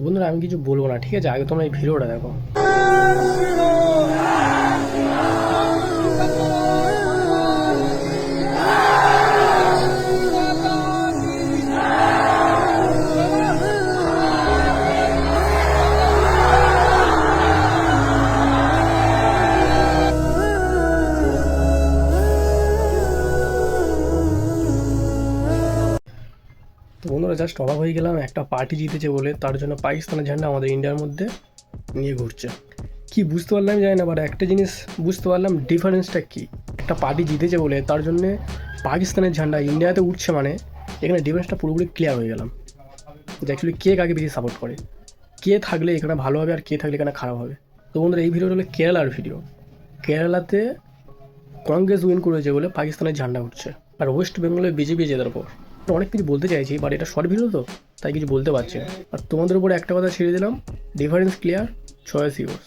বন্ধুরা আমি কিছু বলবো না, ঠিক আছে? আগে তোমরা এই ভিডিওটা দেখো। তো বন্ধুরা জাস্ট অবাক হয়ে গেলাম, একটা পার্টি জিতেছে বলে তার জন্য পাকিস্তানের ঝান্ডা আমাদের ইন্ডিয়ার মধ্যে নিয়ে ঘুরছে। কি বুঝতে পারলাম জানি না, বাট একটা জিনিস বুঝতে পারলাম, ডিফারেন্সটা কী। একটা পার্টি জিতেছে বলে তার জন্যে পাকিস্তানের ঝান্ডা ইন্ডিয়াতে উঠছে, মানে এখানে ডিফারেন্সটা পুরোপুরি ক্লিয়ার হয়ে গেলাম যে অ্যাকচুয়ালি কে কাকে বেশি সাপোর্ট করে, কে থাকলে এখানে ভালো হবে আর কে থাকলে এখানে খারাপ হবে। তো বন্ধুরা এই ভিডিওটা হলো কেরালার ভিডিও। কেরালাতে কংগ্রেস উইন করেছে বলে পাকিস্তানের ঝান্ডা উঠছে, আর ওয়েস্ট বেঙ্গলে বিজেপি জেতার পর। অনেক কিছু বলতে চাইছি, বাট এটা শর্ট ভিডিও তো তাই কিছু বলতে পারছি না। আর তোমাদের উপরে একটা কথা ছেড়ে দিলাম, ডিফারেন্স ক্লিয়ার, চয়েস ইউর্স।